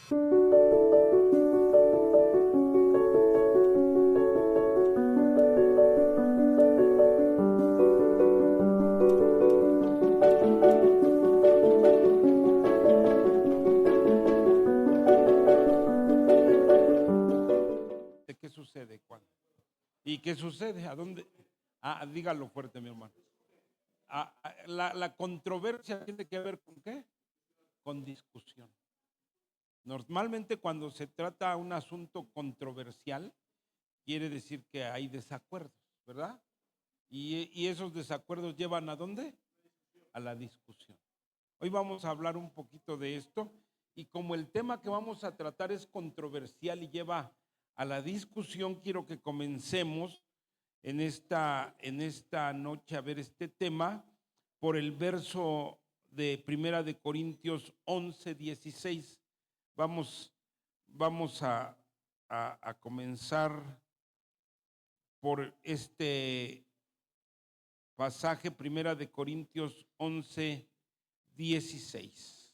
¿Qué sucede? ¿Cuándo? ¿Y qué sucede? ¿A dónde? Dígalo fuerte, mi hermano. La controversia tiene que ver con ¿qué? Con discusión. Normalmente cuando se trata un asunto controversial, quiere decir que hay desacuerdos, ¿verdad? Y esos desacuerdos llevan ¿a dónde? A la discusión. Hoy vamos a hablar un poquito de esto y como el tema que vamos a tratar es controversial y lleva a la discusión, quiero que comencemos en esta noche a ver este tema por el verso de Primera de Corintios 11:16. Vamos a comenzar por este pasaje, Primera de Corintios 11:16.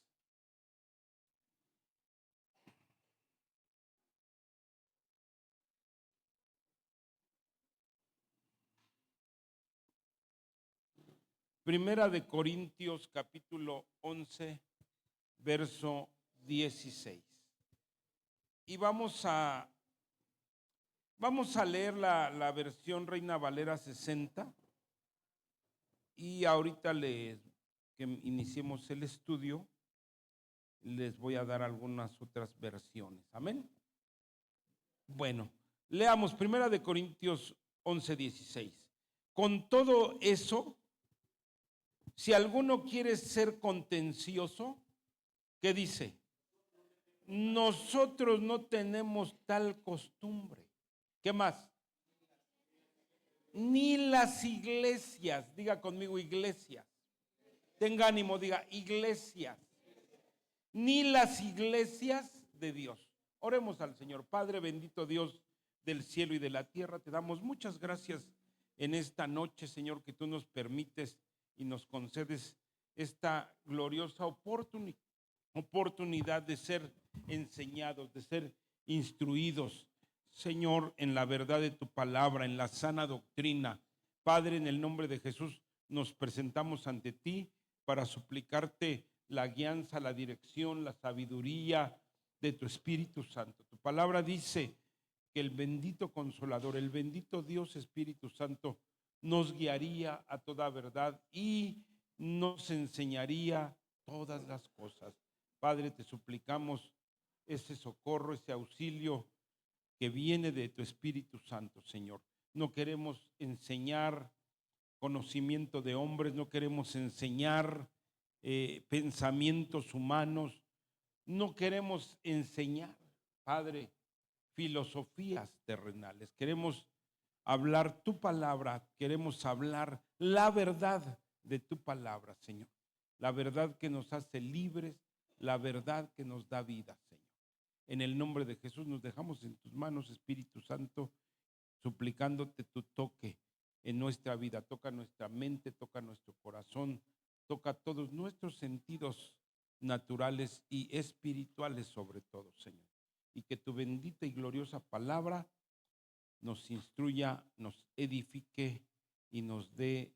Primera de Corintios capítulo 11, verso 16. Y vamos a leer la versión Reina Valera 60. Y ahorita que iniciemos el estudio, les voy a dar algunas otras versiones. Amén. Bueno, leamos Primera de Corintios 11:16. Con todo eso, si alguno quiere ser contencioso, ¿qué dice? Nosotros no tenemos tal costumbre. ¿Qué más? Ni las iglesias, diga conmigo iglesias. Tenga ánimo, diga iglesias. Ni las iglesias de Dios. Oremos al Señor. Padre bendito Dios del cielo y de la tierra, te damos muchas gracias en esta noche, Señor, que tú nos permites y nos concedes esta gloriosa oportunidad de ser enseñados, de ser instruidos, Señor, en la verdad de tu palabra, en la sana doctrina. Padre, en el nombre de Jesús, nos presentamos ante ti para suplicarte la guianza, la dirección, la sabiduría de tu Espíritu Santo. Tu palabra dice que el bendito Consolador, el bendito Dios Espíritu Santo, nos guiaría a toda verdad y nos enseñaría todas las cosas. Padre, te suplicamos ese socorro, ese auxilio que viene de tu Espíritu Santo, Señor. No queremos enseñar conocimiento de hombres, no queremos enseñar pensamientos humanos, no queremos enseñar, Padre, filosofías terrenales. Queremos hablar tu palabra, queremos hablar la verdad de tu palabra, Señor. La verdad que nos hace libres, la verdad que nos da vida, Señor. En el nombre de Jesús nos dejamos en tus manos, Espíritu Santo, suplicándote tu toque en nuestra vida. Toca nuestra mente, toca nuestro corazón, toca todos nuestros sentidos naturales y espirituales sobre todo, Señor. Y que tu bendita y gloriosa palabra nos instruya, nos edifique y nos dé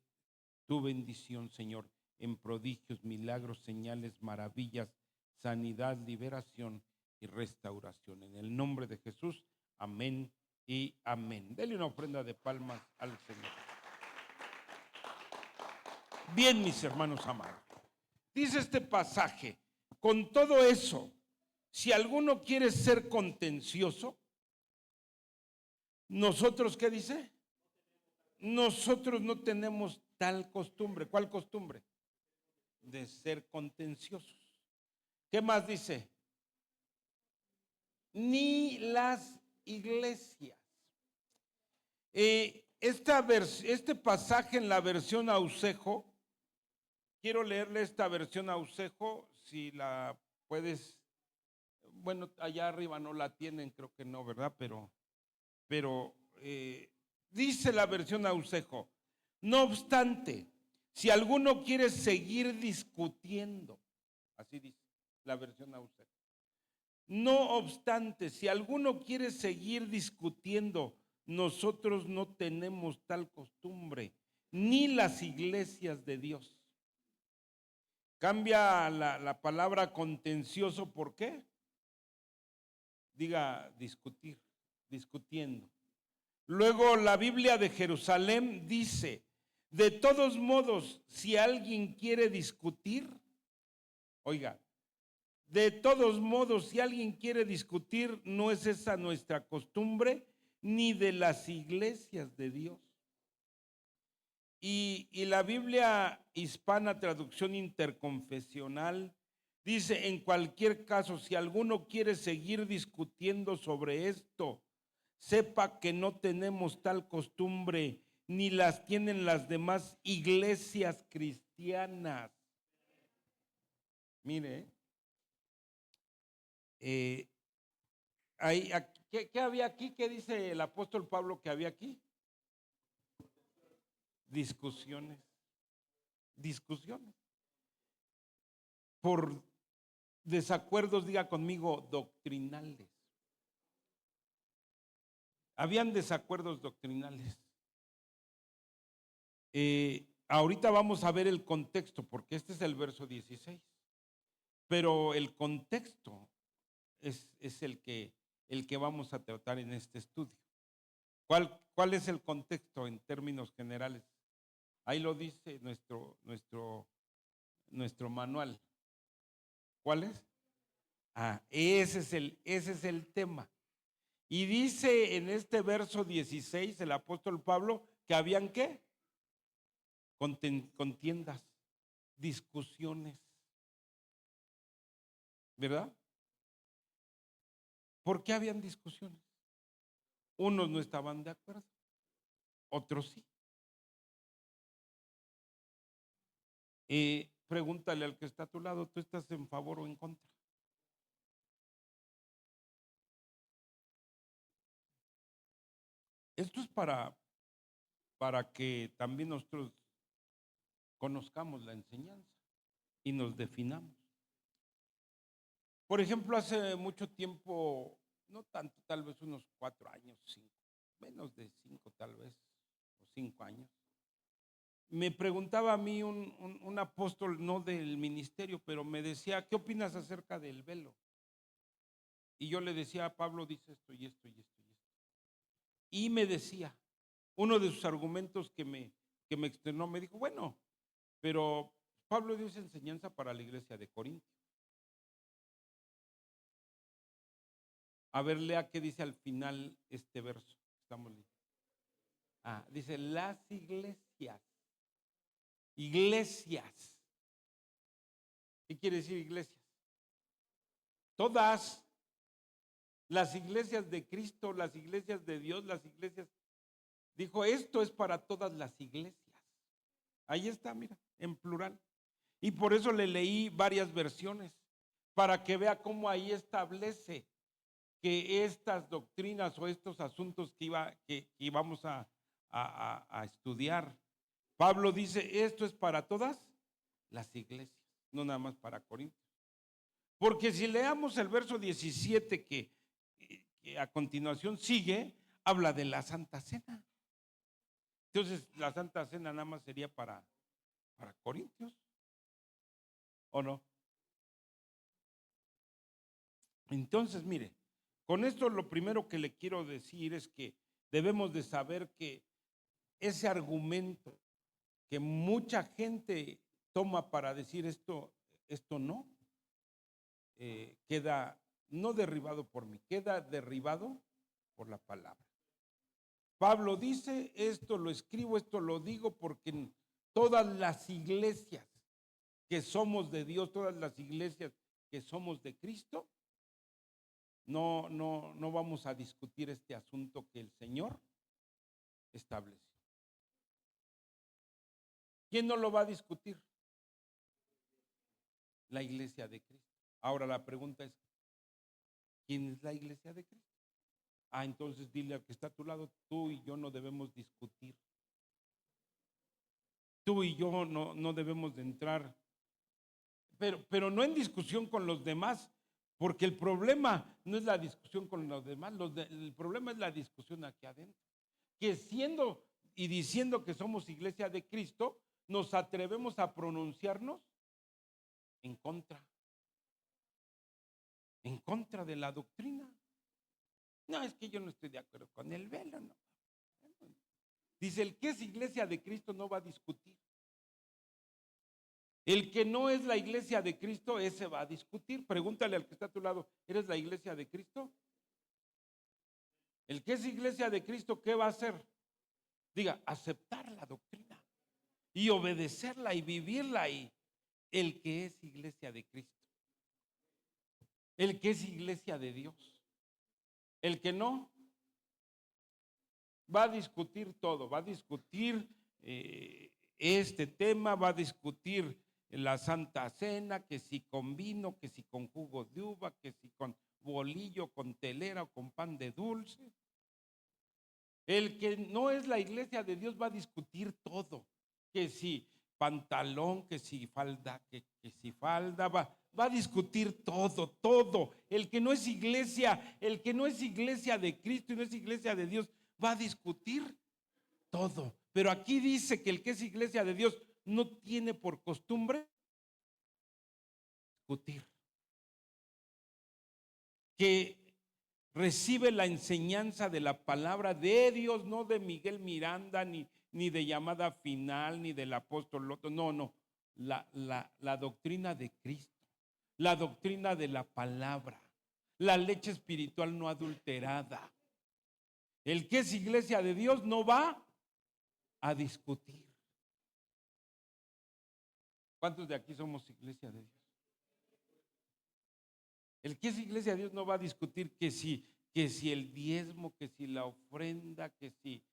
tu bendición, Señor, en prodigios, milagros, señales, maravillas, sanidad, liberación y restauración. En el nombre de Jesús, amén y amén. Dele una ofrenda de palmas al Señor. Bien, mis hermanos amados, dice este pasaje, con todo eso, si alguno quiere ser contencioso, nosotros, ¿qué dice? Nosotros no tenemos tal costumbre. ¿Cuál costumbre? De ser contenciosos. ¿Qué más dice? Ni las iglesias. Este pasaje en la versión Ausejo, quiero leerle esta versión Ausejo, si la puedes, bueno, allá arriba no la tienen, creo que no, ¿verdad? Pero dice la versión Ausejo, no obstante, si alguno quiere seguir discutiendo, así dice la versión Ausejo, No obstante, si alguno quiere seguir discutiendo, nosotros no tenemos tal costumbre, ni las iglesias de Dios. Cambia la palabra contencioso, ¿por qué? Diga discutir, discutiendo. Luego la Biblia de Jerusalén dice, de todos modos, si alguien quiere discutir, oiga, de todos modos, si alguien quiere discutir, no es esa nuestra costumbre, ni de las iglesias de Dios. Y la Biblia hispana, traducción interconfesional, dice, en cualquier caso, si alguno quiere seguir discutiendo sobre esto, sepa que no tenemos tal costumbre, ni las tienen las demás iglesias cristianas. Mire, ¿qué había aquí? ¿Qué dice el apóstol Pablo que había aquí? Discusiones. Discusiones. Por desacuerdos, diga conmigo, doctrinales. Habían desacuerdos doctrinales. Ahorita vamos a ver el contexto, porque este es el verso 16. Pero el contexto es el que vamos a tratar en este estudio. ¿Cuál es el contexto en términos generales? Ahí lo dice nuestro manual. ¿Cuál es? Ese es el tema. Y dice en este verso 16 el apóstol Pablo que habían ¿qué? Contiendas, discusiones, ¿verdad? ¿Por qué habían discusiones? Unos no estaban de acuerdo, otros sí. Pregúntale al que está a tu lado, ¿tú estás en favor o en contra? Esto es para que también nosotros conozcamos la enseñanza y nos definamos. Por ejemplo, hace mucho tiempo, no tanto, tal vez unos 4 años, 5, menos de 5 tal vez, o 5 años, me preguntaba a mí un apóstol, no del ministerio, pero me decía, ¿qué opinas acerca del velo? Y yo le decía, Pablo dice esto y esto y esto y esto. Y me decía, uno de sus argumentos que me externó, me dijo, bueno, pero Pablo dio esa enseñanza para la iglesia de Corinto. A ver, lea qué dice al final este verso. Estamos listos. Dice, las iglesias. Iglesias. ¿Qué quiere decir iglesias? Todas las iglesias de Cristo, las iglesias de Dios, las iglesias. Dijo, esto es para todas las iglesias. Ahí está, mira, en plural. Y por eso le leí varias versiones, para que vea cómo ahí establece que estas doctrinas o estos asuntos que íbamos a estudiar, Pablo dice, esto es para todas las iglesias, no nada más para Corintios. Porque si leamos el verso 17 que a continuación sigue, habla de la Santa Cena. Entonces, la Santa Cena nada más sería para Corintios, ¿o no? Entonces, mire, con esto lo primero que le quiero decir es que debemos de saber que ese argumento que mucha gente toma para decir esto no, queda no derribado por mí, queda derribado por la palabra. Pablo dice, esto lo escribo, esto lo digo porque en todas las iglesias que somos de Dios, todas las iglesias que somos de Cristo, no vamos a discutir este asunto que el Señor estableció. ¿Quién no lo va a discutir? La iglesia de Cristo. Ahora la pregunta es, ¿quién es la iglesia de Cristo? Entonces dile al que está a tu lado, tú y yo no debemos discutir. Tú y yo no debemos de entrar, pero no en discusión con los demás, Porque el problema no es la discusión con los demás, el problema es la discusión aquí adentro. Que siendo y diciendo que somos iglesia de Cristo, nos atrevemos a pronunciarnos en contra de la doctrina. No, es que yo no estoy de acuerdo con el velo, no. Dice, el que es iglesia de Cristo no va a discutir. El que no es la iglesia de Cristo, ese va a discutir. Pregúntale al que está a tu lado, ¿eres la iglesia de Cristo? El que es iglesia de Cristo, ¿qué va a hacer? Diga, aceptar la doctrina y obedecerla y vivirla. Y el que es iglesia de Cristo, el que es iglesia de Dios, el que no, va a discutir todo, va a discutir este tema, va a discutir la Santa Cena, que si con vino, que si con jugo de uva, que si con bolillo, con telera o con pan de dulce. El que no es la iglesia de Dios va a discutir todo, que si pantalón, que si falda, que si falda, va a discutir todo. El que no es iglesia de Cristo y no es iglesia de Dios, va a discutir todo. Pero aquí dice que el que es iglesia de Dios no tiene por costumbre discutir. Que recibe la enseñanza de la palabra de Dios, no de Miguel Miranda, ni de Llamada Final, ni del apóstol Loto, no. La doctrina de Cristo, la doctrina de la palabra, la leche espiritual no adulterada. El que es iglesia de Dios no va a discutir. ¿Cuántos de aquí somos iglesia de Dios? El que es iglesia de Dios no va a discutir que si el diezmo, que si la ofrenda, que si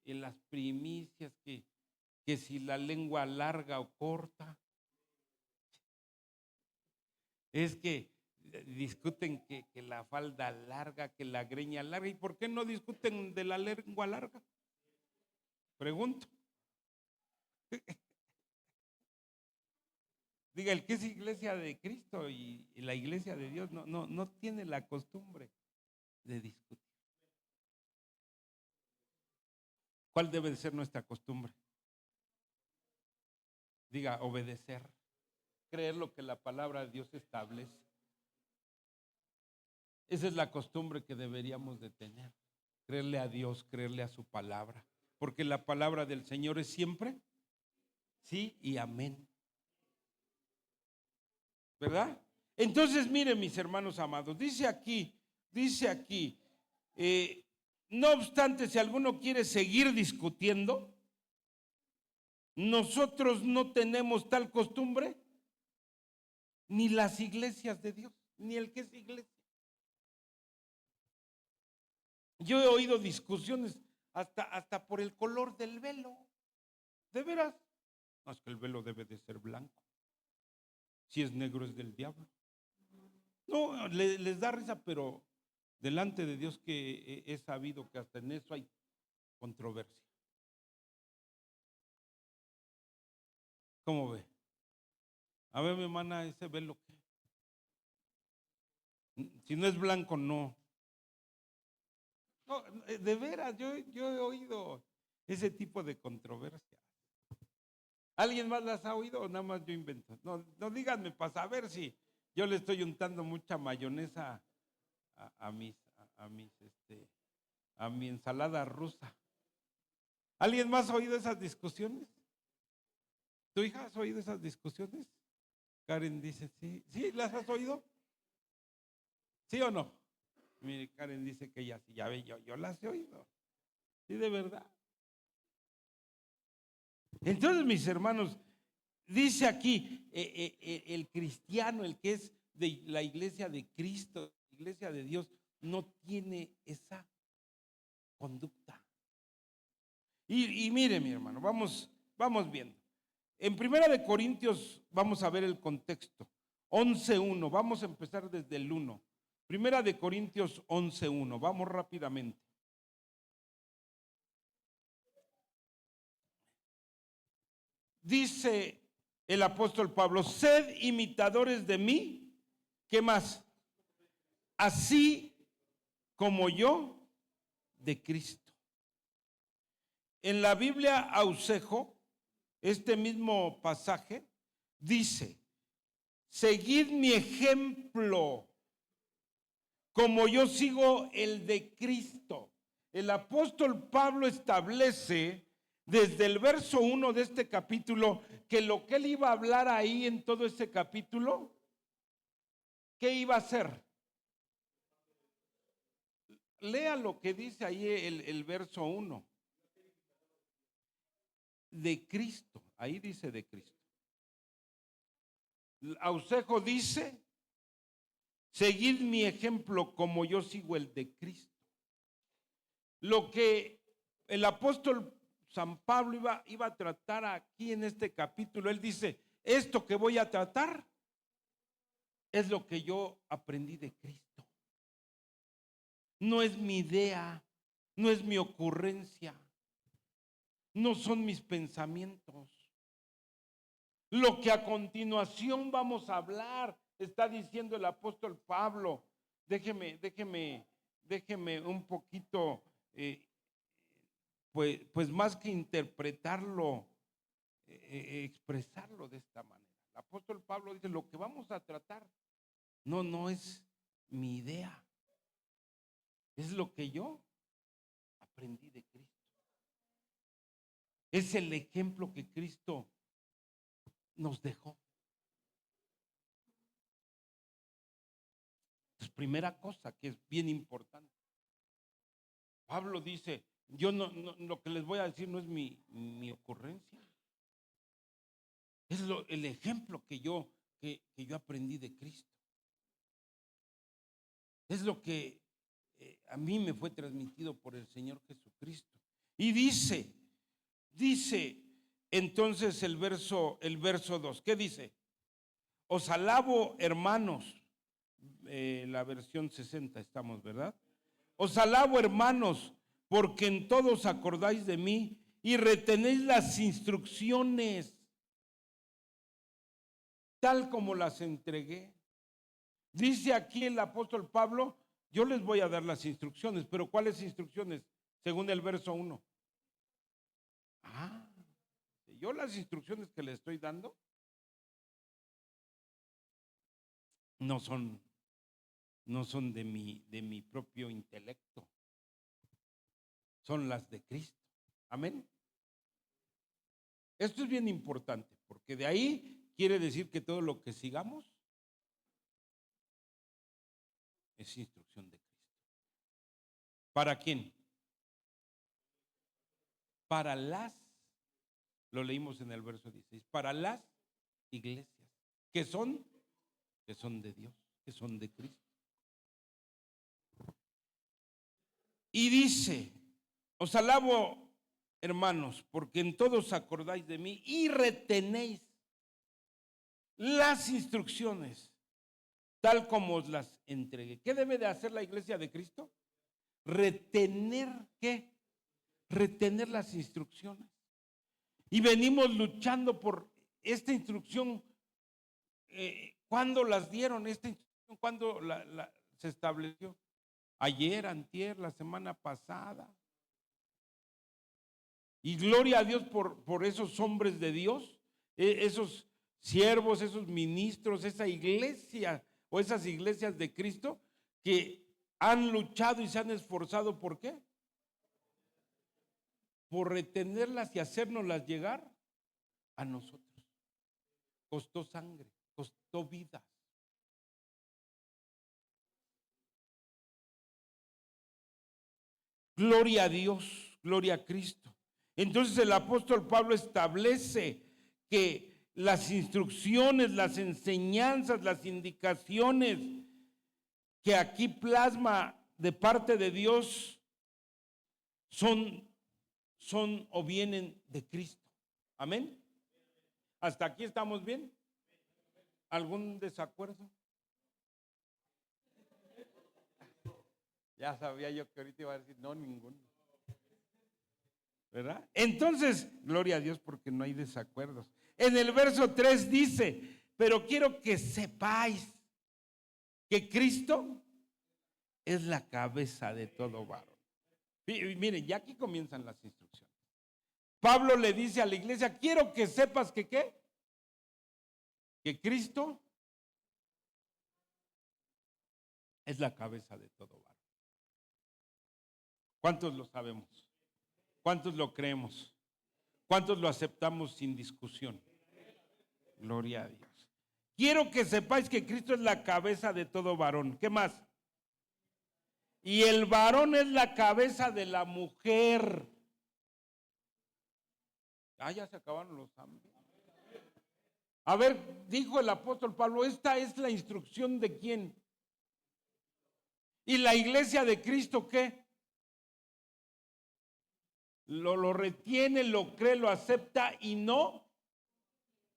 en las primicias, que si la lengua larga o corta. Es que discuten que la falda larga, que la greña larga. ¿Y por qué no discuten de la lengua larga? Pregunto. Diga, el que es iglesia de Cristo y la iglesia de Dios no tiene la costumbre de discutir. ¿Cuál debe de ser nuestra costumbre? Diga, obedecer, creer lo que la palabra de Dios establece. Esa es la costumbre que deberíamos de tener. Creerle a Dios, creerle a su palabra. Porque la palabra del Señor es siempre sí y amén. ¿Verdad? Entonces, miren, mis hermanos amados, dice aquí, no obstante, si alguno quiere seguir discutiendo, nosotros no tenemos tal costumbre, ni las iglesias de Dios, ni el que es iglesia. Yo he oído discusiones hasta por el color del velo. ¿De veras? No, es que el velo debe de ser blanco. Si es negro es del diablo. No, les da risa, pero delante de Dios que he sabido que hasta en eso hay controversia. ¿Cómo ve? A ver, mi hermana, ese velo que si no es blanco, no. No, de veras, yo he oído ese tipo de controversia. ¿Alguien más las ha oído o nada más yo invento? No díganme para saber si yo le estoy untando mucha mayonesa a mi ensalada rusa. ¿Alguien más ha oído esas discusiones? ¿Tu hija has oído esas discusiones? Karen dice sí. ¿Sí las has oído? ¿Sí o no? Mire, Karen dice que ella sí, ya ve, yo las he oído. Sí, de verdad. Entonces, mis hermanos, dice aquí, el cristiano, el que es de la iglesia de Cristo, iglesia de Dios, no tiene esa conducta. Y mire, mi hermano, vamos viendo. En 1 Corintios vamos a ver el contexto. 11:1, vamos a empezar desde el 1. 1 Corintios 11:1, vamos rápidamente. Dice el apóstol Pablo, sed imitadores de mí, ¿Qué más? Así como yo de Cristo. En la Biblia Ausejo, este mismo pasaje dice: seguid mi ejemplo como yo sigo el de Cristo. El apóstol Pablo establece desde el verso 1 de este capítulo que lo que él iba a hablar ahí en todo ese capítulo, ¿qué iba a hacer? Lea lo que dice ahí el verso 1. De Cristo, ahí dice de Cristo. Ausejo dice: seguid mi ejemplo como yo sigo el de Cristo. Lo que el apóstol San Pablo iba a tratar aquí en este capítulo, él dice: esto que voy a tratar es lo que yo aprendí de Cristo. No es mi idea, no es mi ocurrencia, no son mis pensamientos. Lo que a continuación vamos a hablar, está diciendo el apóstol Pablo. Déjeme un poquito, pues más que interpretarlo, expresarlo de esta manera. El apóstol Pablo dice: lo que vamos a tratar no es mi idea, es lo que yo aprendí de Cristo. Es el ejemplo que Cristo nos dejó. Es primera cosa que es bien importante. Pablo dice: yo no, lo que les voy a decir no es mi ocurrencia. Es el ejemplo que yo aprendí de Cristo. Es lo que a mí me fue transmitido por el Señor Jesucristo. Y dice entonces el verso 2, ¿qué dice? Os alabo, hermanos, la versión 60 estamos, ¿verdad? Os alabo, hermanos, porque en todos acordáis de mí y retenéis las instrucciones tal como las entregué. Dice aquí el apóstol Pablo: yo les voy a dar las instrucciones, pero ¿cuáles instrucciones? Según el verso 1. Yo las instrucciones que le estoy dando no son de mi propio intelecto, son las de Cristo. Amén. Esto es bien importante, porque de ahí quiere decir que todo lo que sigamos es instrucción de Cristo. ¿Para quién? Para lo leímos en el verso 16, para las iglesias que son de Dios, que son de Cristo. Y dice: os alabo, hermanos, porque en todos acordáis de mí y retenéis las instrucciones tal como os las entregué. ¿Qué debe de hacer la iglesia de Cristo? Retener, ¿qué? Retener las instrucciones. Y venimos luchando por esta instrucción. ¿Cuándo las dieron? Esta instrucción, ¿cuándo se estableció? Ayer, antier, la semana pasada. Y gloria a Dios por esos hombres de Dios, esos siervos, esos ministros, esa iglesia o esas iglesias de Cristo que han luchado y se han esforzado. ¿Por qué? Por retenerlas y hacérnoslas llegar a nosotros. Costó sangre, costó vidas. Gloria a Dios, gloria a Cristo. Entonces el apóstol Pablo establece que las instrucciones, las enseñanzas, las indicaciones que aquí plasma de parte de Dios son o vienen de Cristo. Amén. ¿Hasta aquí estamos bien? ¿Algún desacuerdo? Ya sabía yo que ahorita iba a decir no, ninguno. ¿Verdad? Entonces, gloria a Dios porque no hay desacuerdos. En el verso 3 dice: pero quiero que sepáis que Cristo es la cabeza de todo varón. Miren, ya aquí comienzan las instrucciones. Pablo le dice a la iglesia, quiero que sepas que ¿qué? Que Cristo es la cabeza de todo varón. ¿Cuántos lo sabemos? ¿Cuántos lo creemos? ¿Cuántos lo aceptamos sin discusión? Gloria a Dios. Quiero que sepáis que Cristo es la cabeza de todo varón. ¿Qué más? Y el varón es la cabeza de la mujer. Ya se acabaron los amén. A ver, dijo el apóstol Pablo, esta es la instrucción de quién. ¿Y la iglesia de Cristo qué? Lo retiene, lo cree, lo acepta y no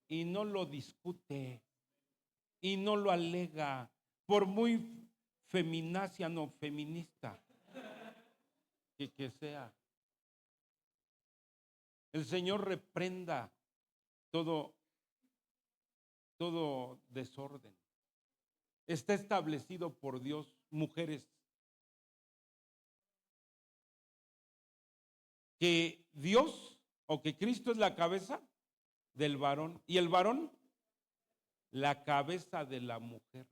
lo discute y no lo alega, por muy feminacia, no feminista que sea. El Señor reprenda todo desorden. Está establecido por Dios, mujeres, que Dios o que Cristo es la cabeza del varón y el varón la cabeza de la mujer.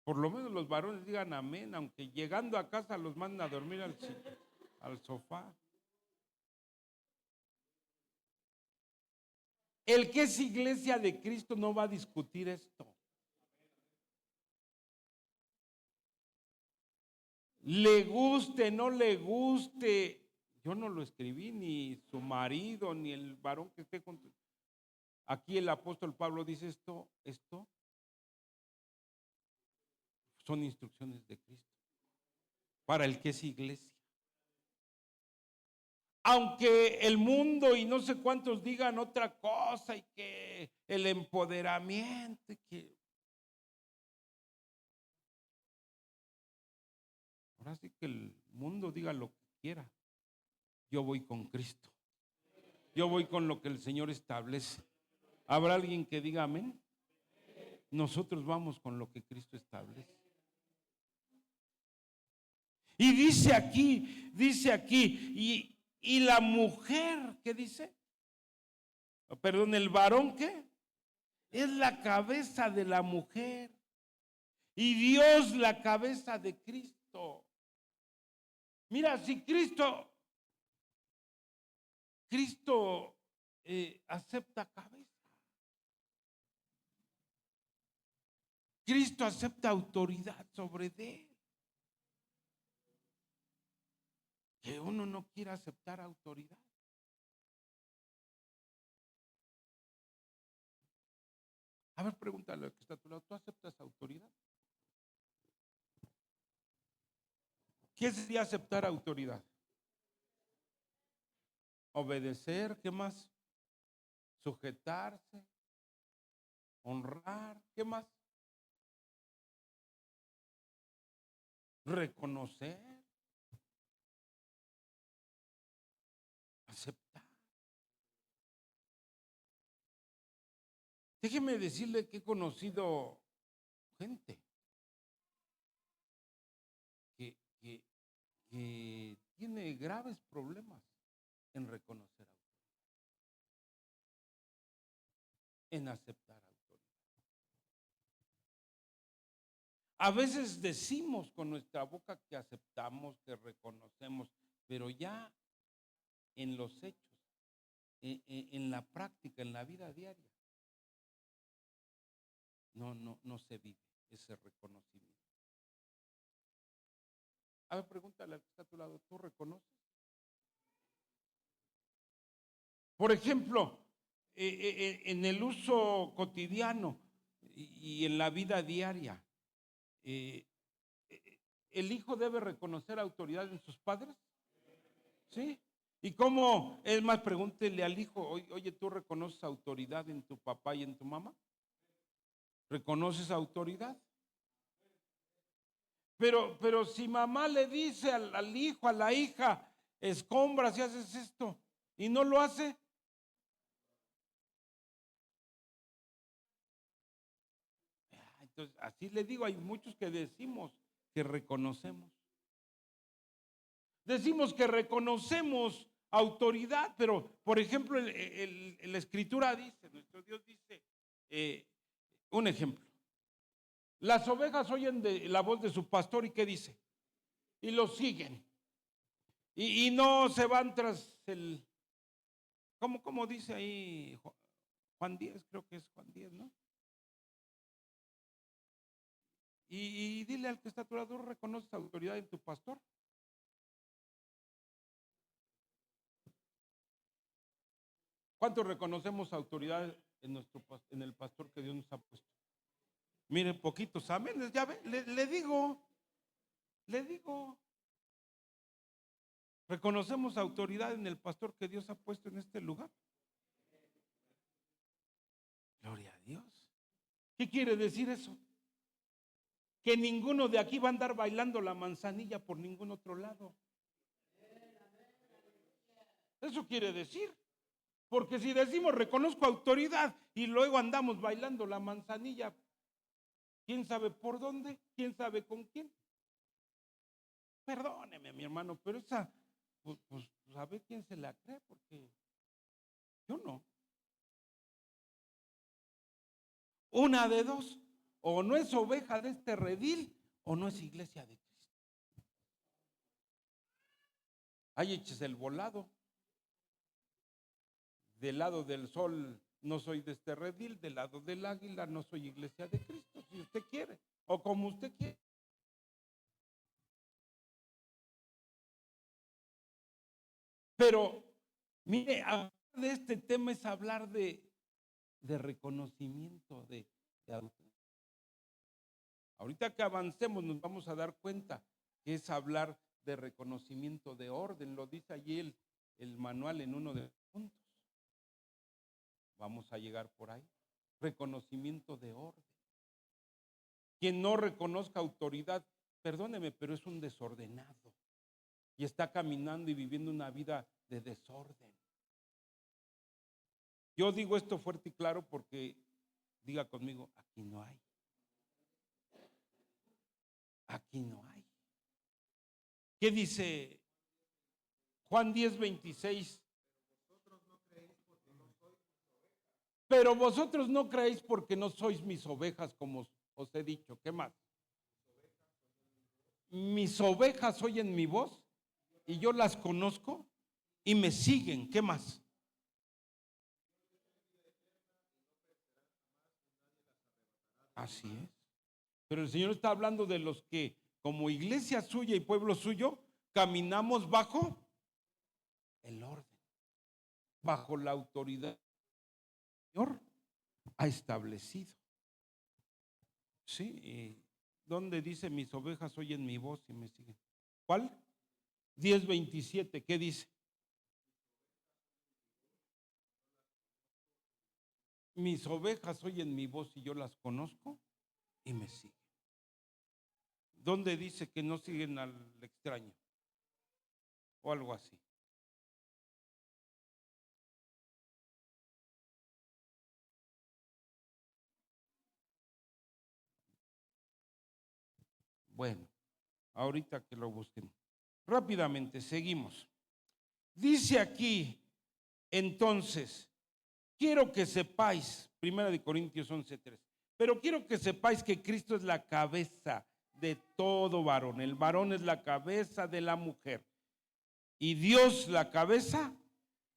Por lo menos los varones digan amén, aunque llegando a casa los mandan a dormir al sofá. El que es iglesia de Cristo no va a discutir esto. Le guste, no le guste. Yo no lo escribí, ni su marido, ni el varón que esté con. Aquí el apóstol Pablo dice esto son instrucciones de Cristo para el que es iglesia. Aunque el mundo y no sé cuántos digan otra cosa y que el empoderamiento, que ahora sí que el mundo diga lo que quiera. Yo voy con Cristo. Yo voy con lo que el Señor establece. ¿Habrá alguien que diga amén? Nosotros vamos con lo que Cristo establece. Y dice aquí, y la mujer, ¿qué dice? Perdón, el varón, ¿qué? Es la cabeza de la mujer. Y Dios la cabeza de Cristo. Mira, si Cristo acepta cabeza. Cristo acepta autoridad sobre él. Que uno no quiera aceptar autoridad. A ver, pregúntale al que está a tu lado, ¿tú aceptas autoridad? ¿Qué sería aceptar autoridad? Obedecer, ¿qué más? Sujetarse, honrar, ¿qué más? Reconocer, aceptar. Déjeme decirle que he conocido gente que tiene graves problemas en reconocer autoridad, en aceptar autoridad. A veces decimos con nuestra boca que aceptamos, que reconocemos, pero ya en los hechos, en la práctica, en la vida diaria, no se vive ese reconocimiento. A ver, pregúntale al que está a tu lado, ¿tú reconoces? Por ejemplo, en el uso cotidiano y en la vida diaria, ¿el hijo debe reconocer autoridad en sus padres? ¿Sí? ¿Y cómo? Es más, pregúntele al hijo, oye, ¿tú reconoces autoridad en tu papá y en tu mamá? ¿Reconoces autoridad? Pero si mamá le dice al hijo, a la hija, escombra si haces esto y no lo hace, Entonces, así le digo, hay muchos que decimos que reconocemos. Decimos que reconocemos autoridad, pero por ejemplo, la Escritura dice, nuestro Dios dice, un ejemplo, las ovejas oyen la voz de su pastor y ¿qué dice? Y lo siguen. Y no se van tras ¿cómo dice ahí Juan 10? Creo que es Juan 10, ¿no? Y dile al que está a tu lado, ¿reconoces autoridad en tu pastor? ¿Cuántos reconocemos autoridad en el pastor que Dios nos ha puesto? Mire, poquitos, amén. Ya ve, le digo, reconocemos autoridad en el pastor que Dios ha puesto en este lugar. Gloria a Dios. ¿Qué quiere decir eso? Que ninguno de aquí va a andar bailando la manzanilla por ningún otro lado. Eso quiere decir. Porque si decimos reconozco autoridad y luego andamos bailando la manzanilla, ¿quién sabe por dónde? ¿Quién sabe con quién? Perdóneme, mi hermano, pero esa, pues a ver quién se la cree, porque yo no. Una de dos, o no es oveja de este redil, o no es iglesia de Cristo. Ahí échese el volado. Del lado del sol no soy de este redil, del lado del águila no soy iglesia de Cristo, si usted quiere, o como usted quiere. Pero, mire, hablar de este tema es hablar de reconocimiento, de autoridad. Ahorita que avancemos nos vamos a dar cuenta que es hablar de reconocimiento de orden, lo dice allí el manual en uno de los puntos. Vamos a llegar por ahí. Reconocimiento de orden. Quien no reconozca autoridad, perdóneme, pero es un desordenado y está caminando y viviendo una vida de desorden. Yo digo esto fuerte y claro porque, diga conmigo, aquí no hay. Aquí no hay. ¿Qué dice Juan 10:26? Pero vosotros no creéis porque no sois mis ovejas, como os he dicho. ¿Qué más? Mis ovejas oyen mi voz y yo las conozco y me siguen. ¿Qué más? Así es. Pero el Señor está hablando de los que, como iglesia suya y pueblo suyo, caminamos bajo el orden, bajo la autoridad que el Señor ha establecido. Sí, ¿dónde dice mis ovejas oyen mi voz y me siguen? ¿Cuál? 10:27, ¿qué dice? Mis ovejas oyen mi voz y yo las conozco y me siguen. ¿Dónde dice que no siguen al extraño? O algo así. Bueno, ahorita que lo busquen. Rápidamente, seguimos. Dice aquí, entonces, quiero que sepáis, 1 Corintios 11:3, pero quiero que sepáis que Cristo es la cabeza de todo varón. El varón es la cabeza de la mujer y Dios la cabeza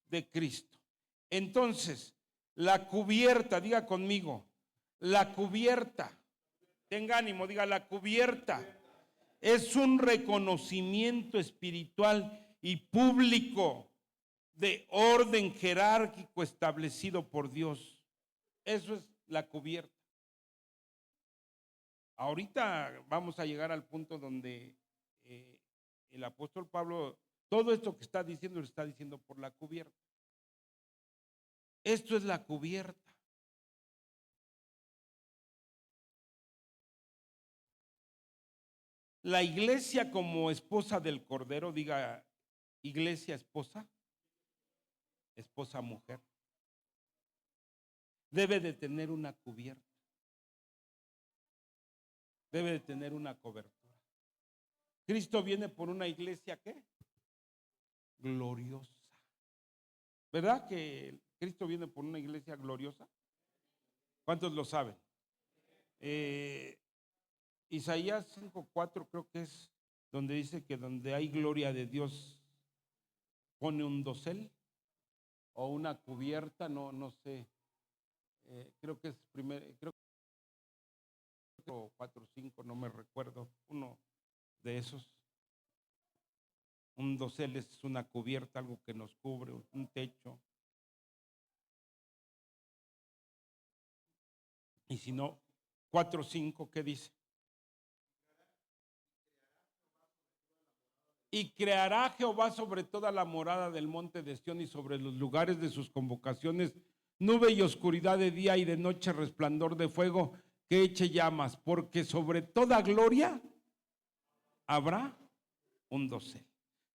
de Cristo. Entonces, la cubierta, diga conmigo, la cubierta, tenga ánimo, diga la cubierta, es un reconocimiento espiritual y público de orden jerárquico establecido por Dios. Eso es la cubierta. Ahorita vamos a llegar al punto donde el apóstol Pablo, todo esto que está diciendo, lo está diciendo por la cubierta. Esto es la cubierta. La iglesia como esposa del Cordero, diga iglesia esposa, esposa mujer, debe de tener una cubierta. debe de tener una cobertura. Cristo viene por una iglesia, ¿qué? Gloriosa. ¿Verdad que Cristo viene por una iglesia gloriosa? ¿Cuántos lo saben? Isaías 5:4 creo que es donde dice que donde hay gloria de Dios pone un dosel o una cubierta, no sé. Creo que es creo que 4:5, no me recuerdo, uno de esos. Un dosel es una cubierta, algo que nos cubre, un techo. Y si no, 4:5, ¿qué dice? Y creará Jehová sobre toda la morada del monte de Sión y sobre los lugares de sus convocaciones, nube y oscuridad de día y de noche, resplandor de fuego que eche llamas, porque sobre toda gloria habrá un dosel.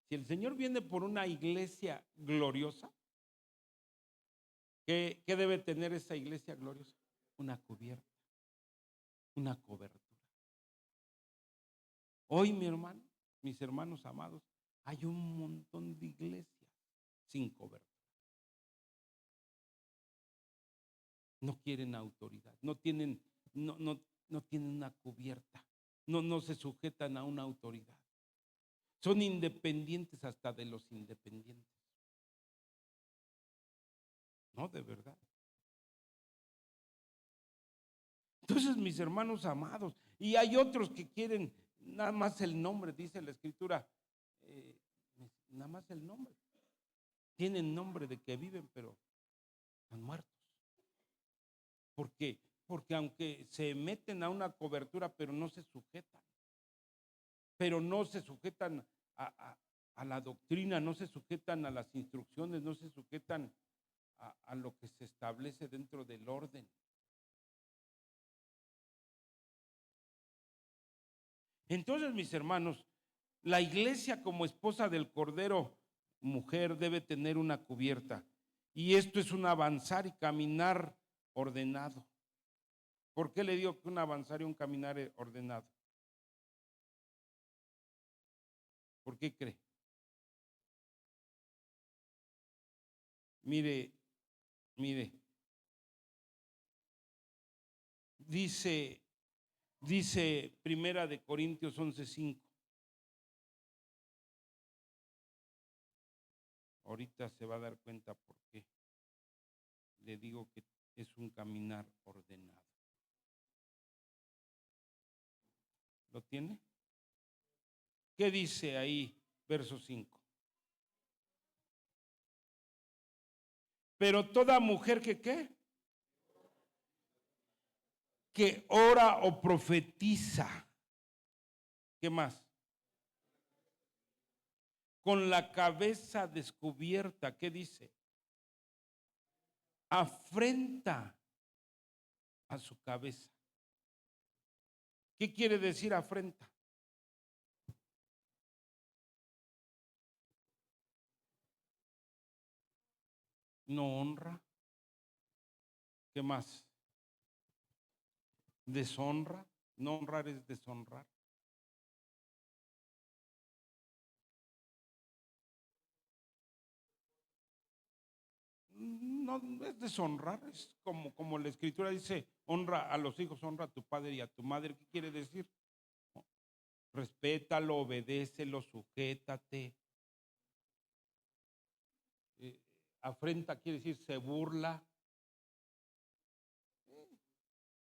Si el Señor viene por una iglesia gloriosa, ¿qué debe tener esa iglesia gloriosa? Una cubierta, una cobertura. Hoy, mi hermano, mis hermanos amados, hay un montón de iglesias sin cobertura. No quieren autoridad, no tienen una cubierta, no se sujetan a una autoridad. Son independientes hasta de los independientes. No, de verdad. Entonces, mis hermanos amados, y hay otros que quieren nada más el nombre, dice la Escritura, nada más el nombre. Tienen nombre de que viven, pero están muertos. ¿Por qué? Porque aunque se meten a una cobertura, pero no se sujetan. Pero no se sujetan a la doctrina, no se sujetan a las instrucciones, no se sujetan a lo que se establece dentro del orden. Entonces, mis hermanos, la iglesia como esposa del Cordero, mujer, debe tener una cubierta. Y esto es un avanzar y caminar ordenado. ¿Por qué le digo que un avanzar y un caminar ordenado? ¿Por qué cree? Mire, dice Primera de Corintios 11:5. Ahorita se va a dar cuenta por qué le digo que es un caminar ordenado. ¿Lo tiene? ¿Qué dice ahí, verso 5? Pero toda mujer que ¿qué? Que ora o profetiza. ¿Qué más? Con la cabeza descubierta. ¿Qué dice? Afrenta a su cabeza. ¿Qué quiere decir afrenta? No honra. ¿Qué más? Deshonra. No honrar es deshonrar. No es deshonrar, es como la Escritura dice, honra a los hijos, honra a tu padre y a tu madre. ¿Qué quiere decir? Respétalo, obedécelo, sujétate. Afrenta quiere decir se burla,